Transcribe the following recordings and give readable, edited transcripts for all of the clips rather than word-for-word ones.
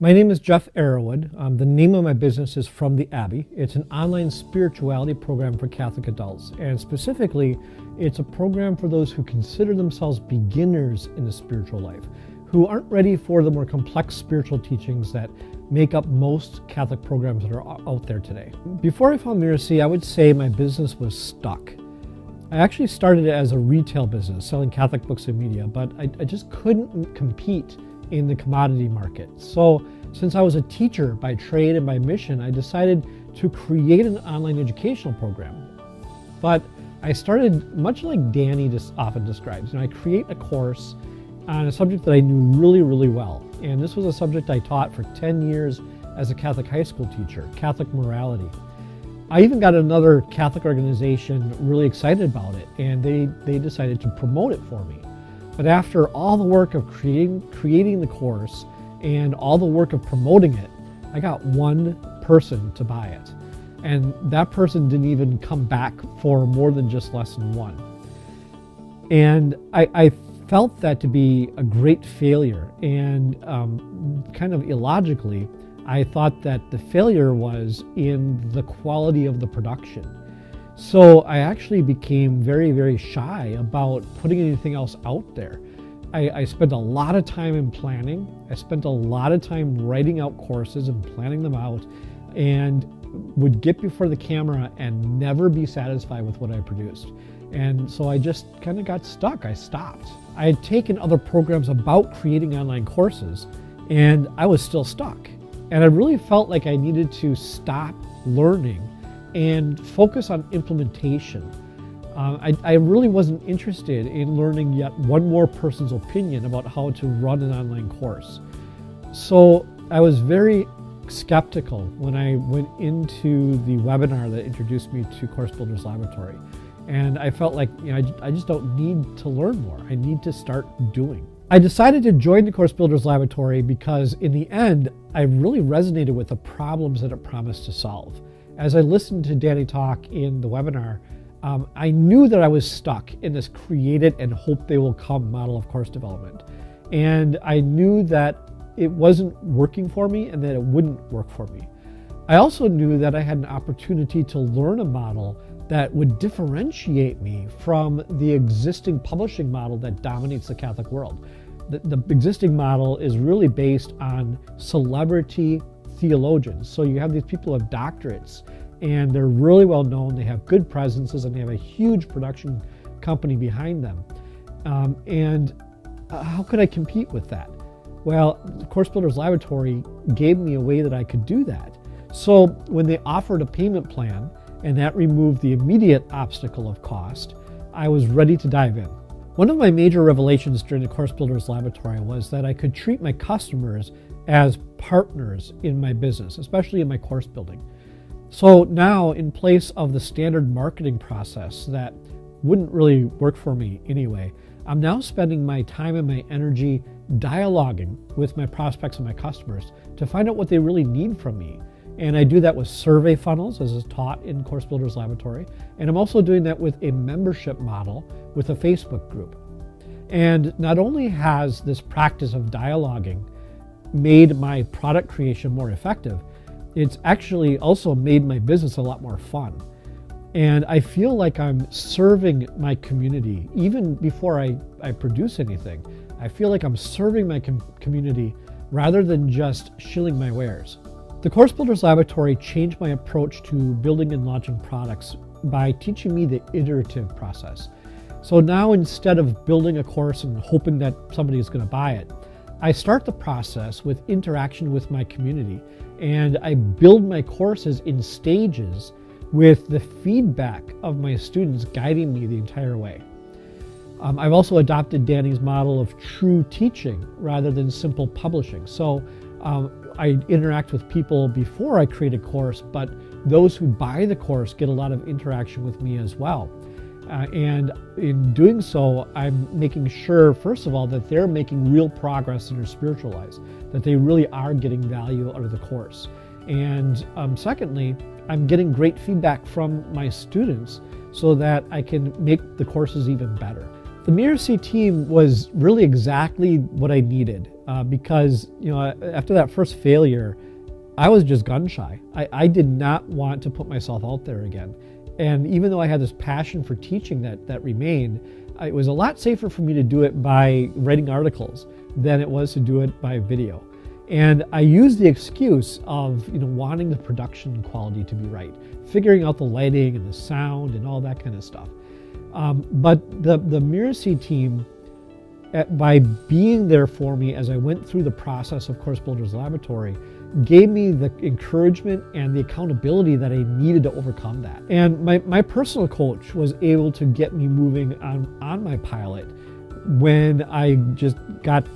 My name is Jeff Arrowood. The name of my business is From the Abbey. It's an online spirituality program for Catholic adults, and specifically, it's a program for those who consider themselves beginners in the spiritual life, who aren't ready for the more complex spiritual teachings that make up most Catholic programs that are out there today. Before I found Mirasee, I would say my business was stuck. I actually started it as a retail business, selling Catholic books and media, but I just couldn't compete in the commodity market. So since I was a teacher by trade and by mission, I decided to create an online educational program. But I started much like Danny often describes. I create a course on a subject that I knew really well. And this was a subject I taught for 10 years as a Catholic high school teacher, Catholic morality. I even got another Catholic organization really excited about it, and they decided to promote it for me. But after all the work of creating the course and all the work of promoting it, I got one person to buy it. And that person didn't even come back for more than just lesson one. And I felt that to be a great failure. And kind of illogically, I thought that the failure was in the quality of the production. So I actually became very shy about putting anything else out there. I spent a lot of time in planning. I spent a lot of time writing out courses and planning them out, and would get before the camera and never be satisfied with what I produced. And so I just kind of got stuck. I stopped. I had taken other programs about creating online courses, and I was still stuck. And I really felt like I needed to stop learning and focus on implementation. I really wasn't interested in learning yet one more person's opinion about how to run an online course. So I was very skeptical when I went into the webinar that introduced me to Course Builders Laboratory. And I felt like, I just don't need to learn more. I need to start doing. I decided to join the Course Builders Laboratory because in the end, I really resonated with the problems that it promised to solve. As I listened to Danny talk in the webinar, I knew that I was stuck in this create it and hope they will come model of course development. And I knew that it wasn't working for me and that it wouldn't work for me. I also knew that I had an opportunity to learn a model that would differentiate me from the existing publishing model that dominates the Catholic world. The existing model is really based on celebrity theologians. So you have these people who have doctorates, and they're really well known, they have good presences, and they have a huge production company behind them. And how could I compete with that? Well, the Course Builders Laboratory gave me a way that I could do that. So when they offered a payment plan, and that removed the immediate obstacle of cost, I was ready to dive in. One of my major revelations during the Course Builders Laboratory was that I could treat my customers as partners in my business, especially in my course building. So now, in place of the standard marketing process that wouldn't really work for me anyway, I'm now spending my time and my energy dialoguing with my prospects and my customers to find out what they really need from me. And I do that with survey funnels, as is taught in Course Builders Laboratory. And I'm also doing that with a membership model with a Facebook group. And not only has this practice of dialoguing made my product creation more effective, it's actually also made my business a lot more fun. And I feel like I'm serving my community even before I produce anything. I feel like I'm serving my community rather than just shilling my wares. The Course Builders Laboratory changed my approach to building and launching products by teaching me the iterative process. So now, instead of building a course and hoping that somebody is going to buy it, I start the process with interaction with my community, and I build my courses in stages with the feedback of my students guiding me the entire way. I've also adopted Danny's model of true teaching rather than simple publishing. So I interact with people before I create a course, but those who buy the course get a lot of interaction with me as well. And in doing so, I'm making sure, first of all, that they're making real progress in their spiritual lives, that they really are getting value out of the course. And secondly, I'm getting great feedback from my students so that I can make the courses even better. The Mirasee team was really exactly what I needed because, after that first failure, I was just gun shy. I did not want to put myself out there again. And even though I had this passion for teaching that remained, it was a lot safer for me to do it by writing articles than it was to do it by video. And I used the excuse of wanting the production quality to be right, figuring out the lighting and the sound and all that kind of stuff. But the Mirasee team, by being there for me as I went through the process of Course Builders Laboratory, gave me the encouragement and the accountability that I needed to overcome that. And my personal coach was able to get me moving on my pilot when I just got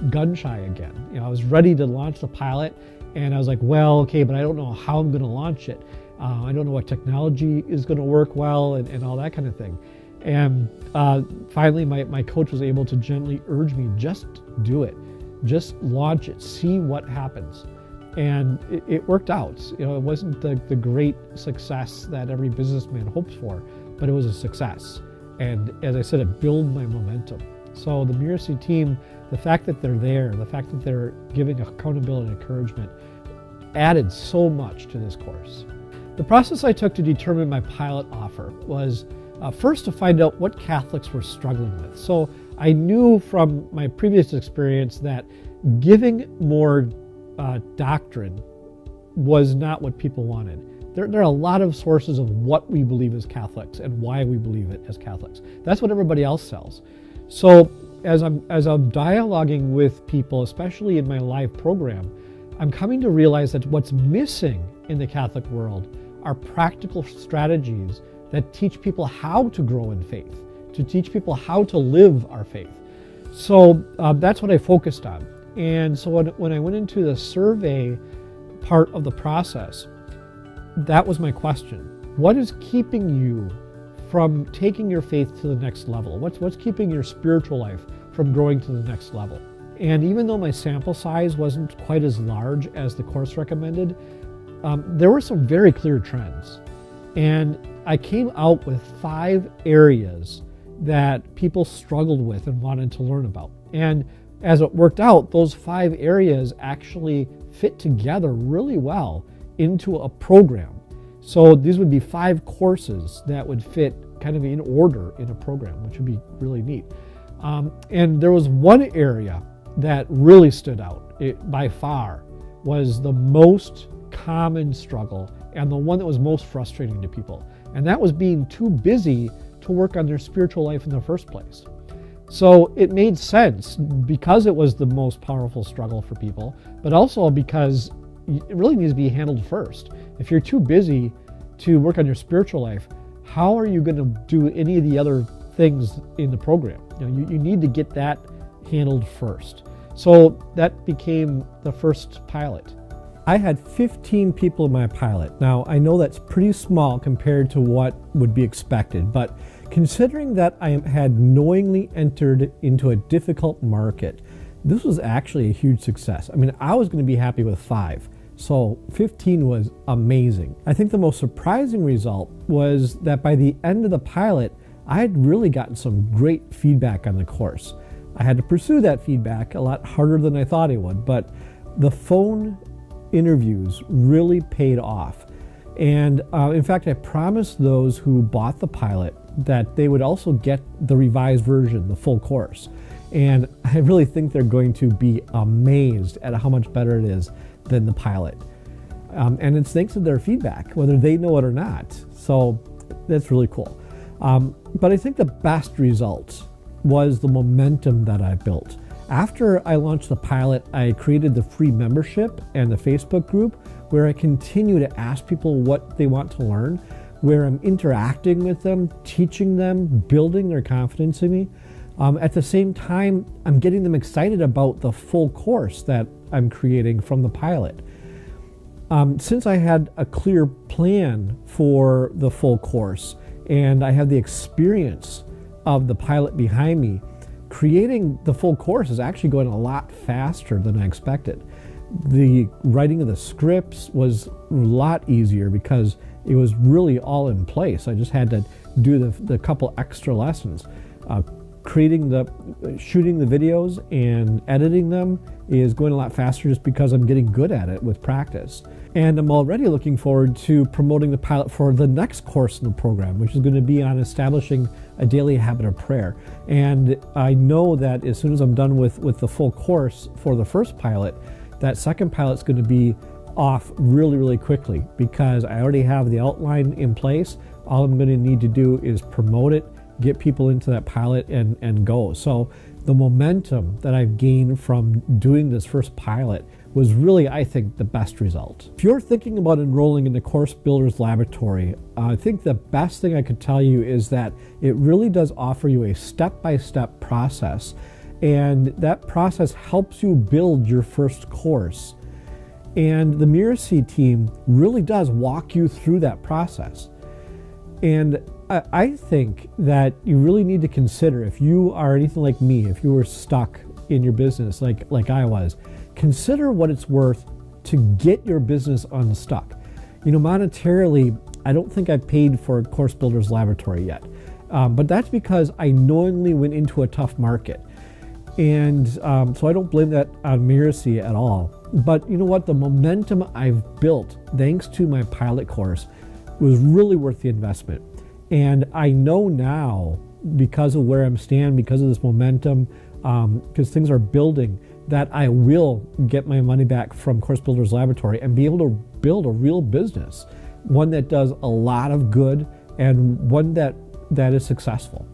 gun shy again. I was ready to launch the pilot, and I was like, well, okay, but I don't know how I'm going to launch it. I don't know what technology is going to work well and all that kind of thing. And finally, my coach was able to gently urge me, just do it. Just launch it. See what happens. And it worked out. It wasn't the great success that every businessman hopes for, but it was a success. And as I said, it built my momentum. So the Mirasee team, the fact that they're there, the fact that they're giving accountability and encouragement added so much to this course. The process I took to determine my pilot offer was first to find out what Catholics were struggling with. So I knew from my previous experience that giving more doctrine was not what people wanted. There are a lot of sources of what we believe as Catholics and why we believe it as Catholics. That's what everybody else sells. So as I'm dialoguing with people, especially in my live program, I'm coming to realize that what's missing in the Catholic world are practical strategies that teach people how to grow in faith, to teach people how to live our faith. So that's what I focused on. And so when I went into the survey part of the process, that was my question. What is keeping you from taking your faith to the next level? What's keeping your spiritual life from growing to the next level? And even though my sample size wasn't quite as large as the course recommended, there were some very clear trends. And I came out with 5 areas that people struggled with and wanted to learn about. And as it worked out, those 5 areas actually fit together really well into a program. So these would be 5 courses that would fit kind of in order in a program, which would be really neat. And there was one area that really stood out. It by far was the most common struggle and the one that was most frustrating to people. And that was being too busy to work on their spiritual life in the first place. So it made sense because it was the most powerful struggle for people, but also because it really needs to be handled first. If you're too busy to work on your spiritual life, how are you going to do any of the other things in the program? You need to get that handled first. So that became the first pilot. I had 15 people in my pilot. Now, I know that's pretty small compared to what would be expected, but considering that I had knowingly entered into a difficult market, this was actually a huge success. I mean, I was going to be happy with 5. So 15 was amazing. I think the most surprising result was that by the end of the pilot, I had really gotten some great feedback on the course. I had to pursue that feedback a lot harder than I thought I would, but the phone interviews really paid off. And in fact, I promised those who bought the pilot that they would also get the revised version, the full course. And I really think they're going to be amazed at how much better it is than the pilot. And it's thanks to their feedback, whether they know it or not. So that's really cool. But I think the best result was the momentum that I built. After I launched the pilot, I created the free membership and the Facebook group where I continue to ask people what they want to learn, where I'm interacting with them, teaching them, building their confidence in me. At the same time, I'm getting them excited about the full course that I'm creating from the pilot. Since I had a clear plan for the full course and I have the experience of the pilot behind me, creating the full course is actually going a lot faster than I expected. The writing of the scripts was a lot easier because it was really all in place. I just had to do the couple extra lessons. shooting the videos and editing them is going a lot faster just because I'm getting good at it with practice. And I'm already looking forward to promoting the pilot for the next course in the program, which is going to be on establishing a daily habit of prayer. And I know that as soon as I'm done with the full course for the first pilot, that second pilot's going to be off really, really quickly because I already have the outline in place. All I'm going to need to do is promote it, get people into that pilot and go. So the momentum that I've gained from doing this first pilot was really, I think, the best result. If you're thinking about enrolling in the Course Builders Laboratory, I think the best thing I could tell you is that it really does offer you a step-by-step process, and that process helps you build your first course. And the Mirasee team really does walk you through that process. And I think that you really need to consider, if you are anything like me, if you were stuck in your business like I was, consider what it's worth to get your business unstuck. Monetarily, I don't think I've paid for Course Builders Laboratory yet. But that's because I knowingly went into a tough market. And so I don't blame that on Mirasee at all. But you know what? The momentum I've built thanks to my pilot course was really worth the investment. And I know now, because of where I'm standing, because of this momentum, because things are building, that I will get my money back from Course Builders Laboratory and be able to build a real business, one that does a lot of good and one that is successful.